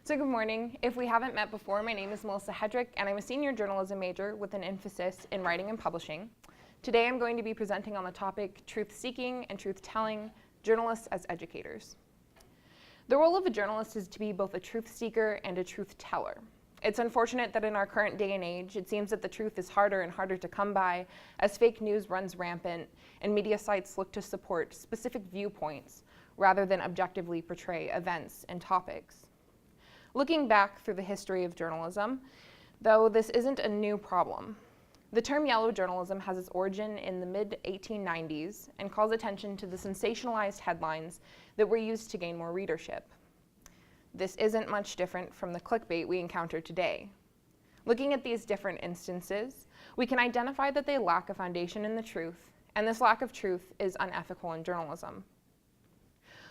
So good morning. If we haven't met before, my name is Melissa Hedrick, and I'm a senior journalism major with an emphasis in writing and publishing. Today I'm going to be presenting on the topic truth-seeking and truth-telling, journalists as educators. The role of a journalist is to be both a truth-seeker and a truth-teller. It's unfortunate that in our current day and age, it seems that the truth is harder and harder to come by as fake news runs rampant and media sites look to support specific viewpoints rather than objectively portray events and topics. Looking back through the history of journalism, though this isn't a new problem, the term yellow journalism has its origin in the mid-1890s and calls attention to the sensationalized headlines that were used to gain more readership. This isn't much different from the clickbait we encounter today. Looking at these different instances, we can identify that they lack a foundation in the truth, and this lack of truth is unethical in journalism.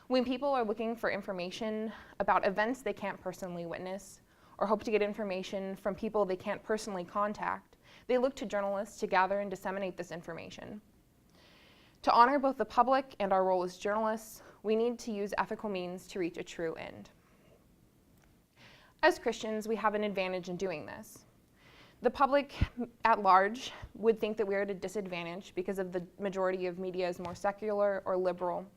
When people are looking for information about events they can't personally witness, or hope to get information from people they can't personally contact, they look to journalists to gather and disseminate this information. To honor both the public and our role as journalists, we need to use ethical means to reach a true end. As Christians, we have an advantage in doing this. The public at large would think that we are at a disadvantage because of the majority of media is more secular or liberal.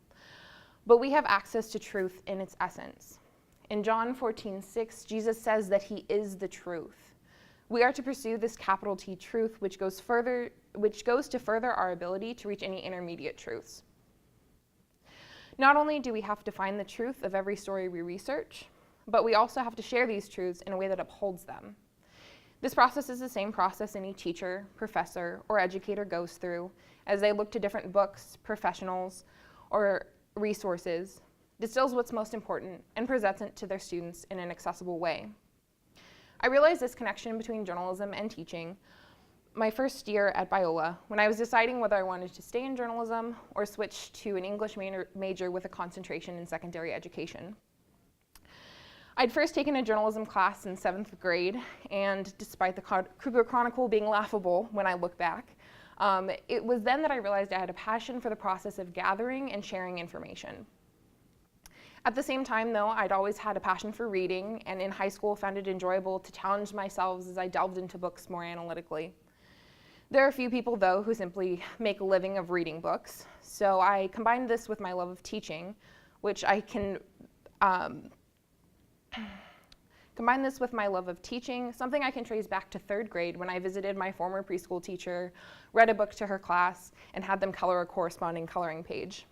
But we have access to truth in its essence. In John 14:6, Jesus says that he is the truth. We are to pursue this capital T truth, which goes to further our ability to reach any intermediate truths. Not only do we have to find the truth of every story we research, but we also have to share these truths in a way that upholds them. This process is the same process any teacher, professor, or educator goes through as they look to different books, professionals, or resources, distills what's most important, and presents it to their students in an accessible way. I realized this connection between journalism and teaching my first year at Biola when I was deciding whether I wanted to stay in journalism or switch to an English major with a concentration in secondary education. I'd first taken a journalism class in 7th grade, and despite the Cougar Chronicle being laughable when I look back, it was then that I realized I had a passion for the process of gathering and sharing information. At the same time, though, I'd always had a passion for reading, and in high school found it enjoyable to challenge myself as I delved into books more analytically. There are a few people, though, who simply make a living of reading books, so I combined this with my love of teaching, which I can something I can trace back to 3rd grade when I visited my former preschool teacher, read a book to her class, and had them color a corresponding coloring page.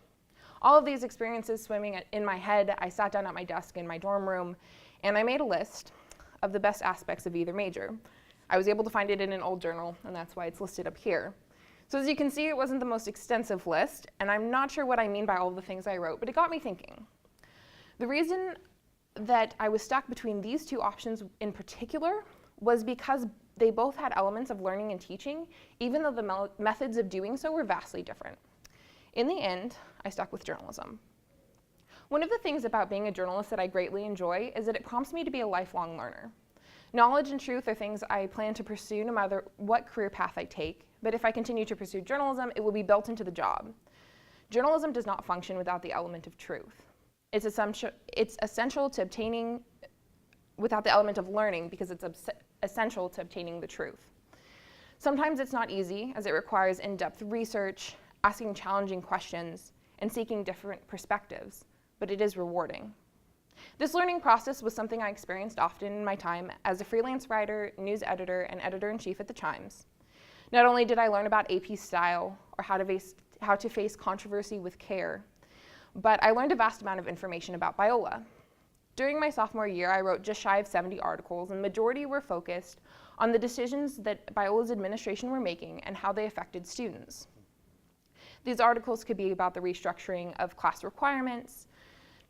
All of these experiences swimming in my head, I sat down at my desk in my dorm room, and I made a list of the best aspects of either major. I was able to find it in an old journal, and that's why it's listed up here. So as you can see, it wasn't the most extensive list, and I'm not sure what I mean by all of the things I wrote, but it got me thinking. The reason that I was stuck between these two options in particular was because they both had elements of learning and teaching, even though the methods of doing so were vastly different. In the end, I stuck with journalism. One of the things about being a journalist that I greatly enjoy is that it prompts me to be a lifelong learner. Knowledge and truth are things I plan to pursue no matter what career path I take, but if I continue to pursue journalism, it will be built into the job. Journalism does not function without the element of truth. It's essential to obtaining, without the element of learning, because it's essential to obtaining the truth. Sometimes it's not easy, as it requires in-depth research, asking challenging questions, and seeking different perspectives, but it is rewarding. This learning process was something I experienced often in my time as a freelance writer, news editor, and editor-in-chief at the Chimes. Not only did I learn about AP style or how to face controversy with care, but I learned a vast amount of information about Biola. During my sophomore year, I wrote just shy of 70 articles, and the majority were focused on the decisions that Biola's administration were making and how they affected students. These articles could be about the restructuring of class requirements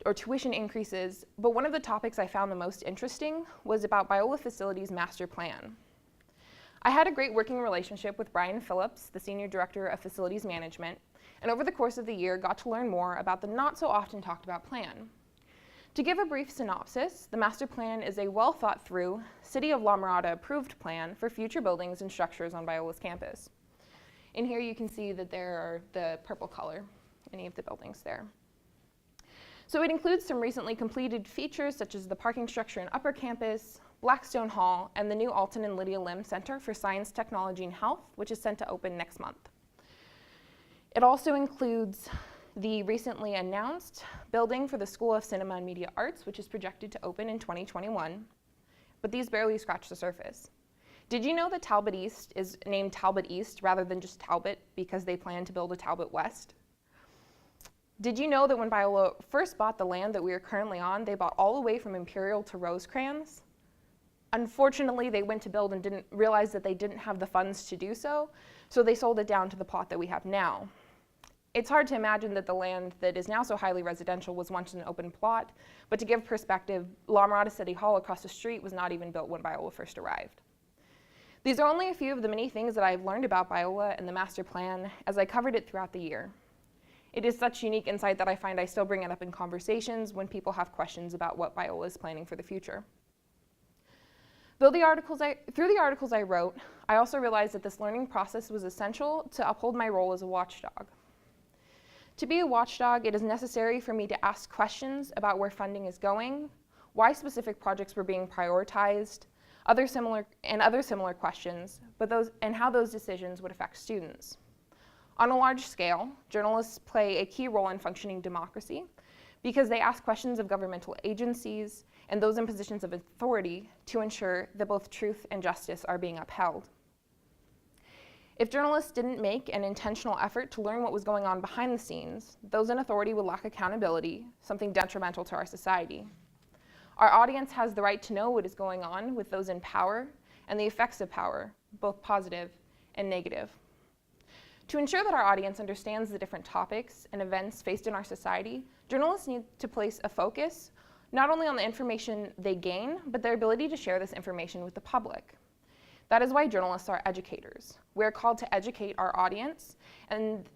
or tuition increases, but one of the topics I found the most interesting was about Biola Facilities' master plan. I had a great working relationship with Brian Phillips, the Senior Director of Facilities Management, and over the course of the year got to learn more about the not so often talked about plan. To give a brief synopsis, the master plan is a well thought through, City of La Mirada approved plan for future buildings and structures on Biola's campus. In here you can see that there are the purple color, any of the buildings there. So it includes some recently completed features such as the parking structure in Upper Campus, Blackstone Hall, and the new Alton and Lydia Lim Center for Science, Technology, and Health, which is set to open next month. It also includes the recently announced building for the School of Cinema and Media Arts, which is projected to open in 2021, but these barely scratch the surface. Did you know that Talbot East is named Talbot East rather than just Talbot because they plan to build a Talbot West? Did you know that when Biola first bought the land that we are currently on, they bought all the way from Imperial to Rosecrans? Unfortunately, they went to build and didn't realize that they didn't have the funds to do so, so they sold it down to the plot that we have now. It's hard to imagine that the land that is now so highly residential was once an open plot, but to give perspective, La Mirada City Hall across the street was not even built when Biola first arrived. These are only a few of the many things that I've learned about Biola and the master plan as I covered it throughout the year. It is such unique insight that I find I still bring it up in conversations when people have questions about what Biola is planning for the future. Through the articles I wrote, I also realized that this learning process was essential to uphold my role as a watchdog. To be a watchdog, it is necessary for me to ask questions about where funding is going, why specific projects were being prioritized, other similar questions, and how those decisions would affect students. On a large scale, journalists play a key role in functioning democracy because they ask questions of governmental agencies and those in positions of authority to ensure that both truth and justice are being upheld. If journalists didn't make an intentional effort to learn what was going on behind the scenes, those in authority would lack accountability, something detrimental to our society. Our audience has the right to know what is going on with those in power and the effects of power, both positive and negative. To ensure that our audience understands the different topics and events faced in our society, journalists need to place a focus not only on the information they gain, but their ability to share this information with the public. That is why journalists are educators. We're called to educate our audience, and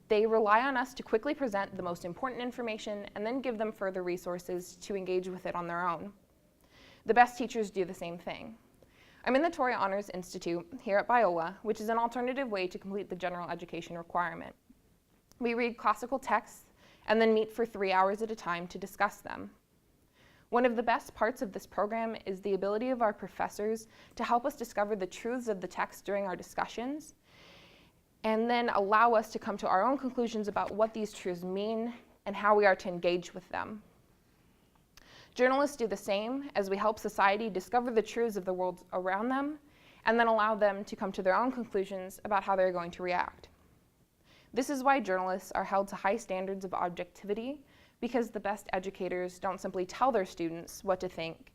they rely on us to quickly present the most important information and then give them further resources to engage with it on their own. The best teachers do the same thing. I'm in the Torrey Honors Institute here at Biola, which is an alternative way to complete the general education requirement. We read classical texts and then meet for 3 hours at a time to discuss them. One of the best parts of this program is the ability of our professors to help us discover the truths of the text during our discussions, and then allow us to come to our own conclusions about what these truths mean and how we are to engage with them. Journalists do the same as we help society discover the truths of the world around them, and then allow them to come to their own conclusions about how they're going to react. This is why journalists are held to high standards of objectivity, because the best educators don't simply tell their students what to think,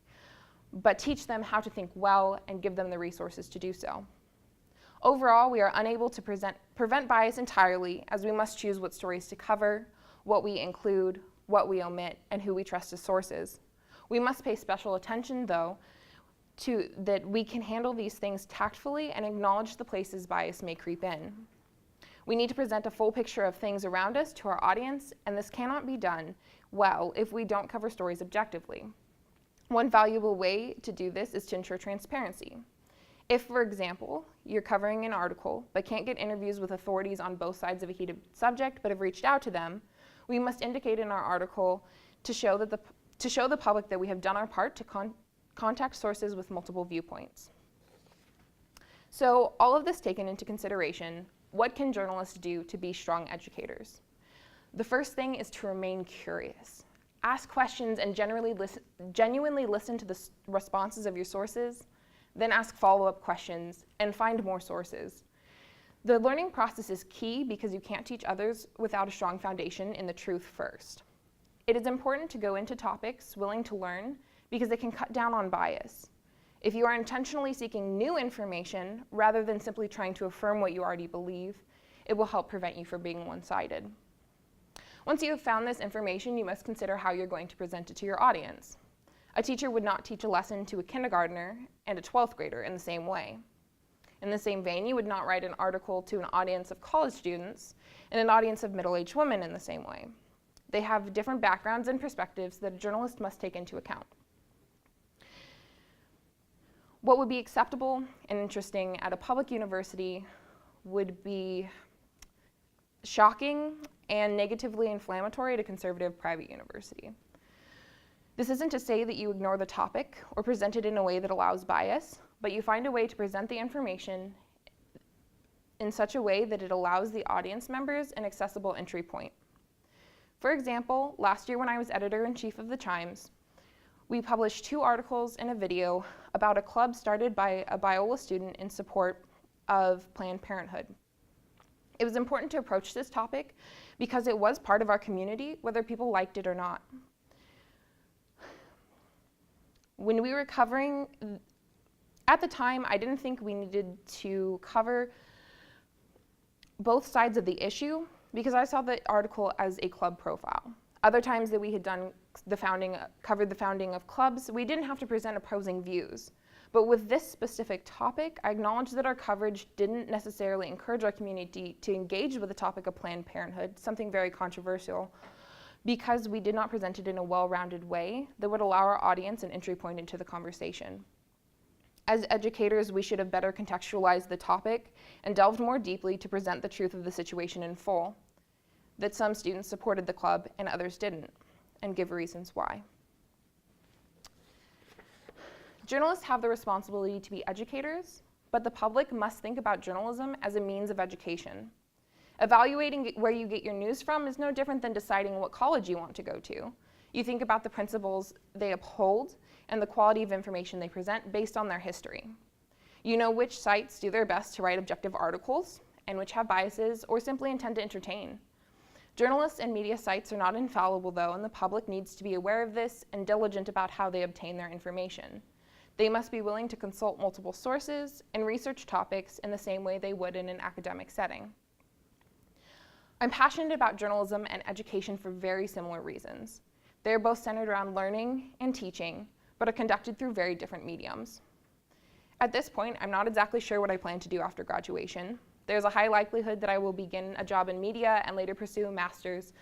but teach them how to think well and give them the resources to do so. Overall, we are unable to prevent bias entirely, as we must choose what stories to cover, what we include, what we omit, and who we trust as sources. We must pay special attention, though, to that we can handle these things tactfully and acknowledge the places bias may creep in. We need to present a full picture of things around us to our audience, and this cannot be done well if we don't cover stories objectively. One valuable way to do this is to ensure transparency. If, for example, you're covering an article but can't get interviews with authorities on both sides of a heated subject but have reached out to them, we must indicate in our article to show the public that we have done our part to contact sources with multiple viewpoints. So, all of this taken into consideration, what can journalists do to be strong educators? The first thing is to remain curious. Ask questions and genuinely listen to the responses of your sources, then ask follow-up questions and find more sources. The learning process is key because you can't teach others without a strong foundation in the truth first. It is important to go into topics willing to learn because they can cut down on bias. If you are intentionally seeking new information rather than simply trying to affirm what you already believe, it will help prevent you from being one-sided. Once you have found this information, you must consider how you're going to present it to your audience. A teacher would not teach a lesson to a kindergartner and a 12th grader in the same way. In the same vein, you would not write an article to an audience of college students and an audience of middle-aged women in the same way. They have different backgrounds and perspectives that a journalist must take into account. What would be acceptable and interesting at a public university would be shocking and negatively inflammatory to conservative private university. This isn't to say that you ignore the topic or present it in a way that allows bias, but you find a way to present the information in such a way that it allows the audience members an accessible entry point. For example, last year when I was editor-in-chief of the Chimes, we published 2 articles and a video about a club started by a Biola student in support of Planned Parenthood. It was important to approach this topic because it was part of our community, whether people liked it or not. When we were covering, at the time, I didn't think we needed to cover both sides of the issue because I saw the article as a club profile. Other times that we had done covered the founding of clubs, we didn't have to present opposing views. But with this specific topic, I acknowledge that our coverage didn't necessarily encourage our community to engage with the topic of Planned Parenthood, something very controversial, because we did not present it in a well-rounded way that would allow our audience an entry point into the conversation. As educators, we should have better contextualized the topic and delved more deeply to present the truth of the situation in full, that some students supported the club and others didn't, and give reasons why. Journalists have the responsibility to be educators, but the public must think about journalism as a means of education. Evaluating where you get your news from is no different than deciding what college you want to go to. You think about the principles they uphold and the quality of information they present based on their history. You know which sites do their best to write objective articles and which have biases or simply intend to entertain. Journalists and media sites are not infallible though, and the public needs to be aware of this and diligent about how they obtain their information. They must be willing to consult multiple sources and research topics in the same way they would in an academic setting. I'm passionate about journalism and education for very similar reasons. They are both centered around learning and teaching, but are conducted through very different mediums. At this point, I'm not exactly sure what I plan to do after graduation. There's a high likelihood that I will begin a job in media and later pursue a master's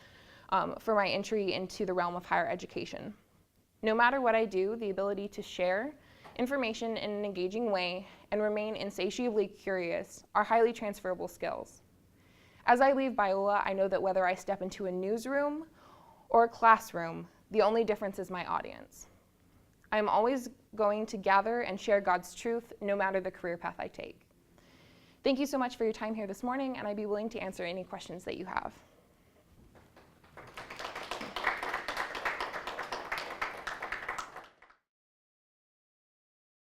for my entry into the realm of higher education. No matter what I do, the ability to share information in an engaging way and remain insatiably curious are highly transferable skills. As I leave Biola, I know that whether I step into a newsroom or a classroom, the only difference is my audience. I'm always going to gather and share God's truth, no matter the career path I take. Thank you so much for your time here this morning, and I'd be willing to answer any questions that you have.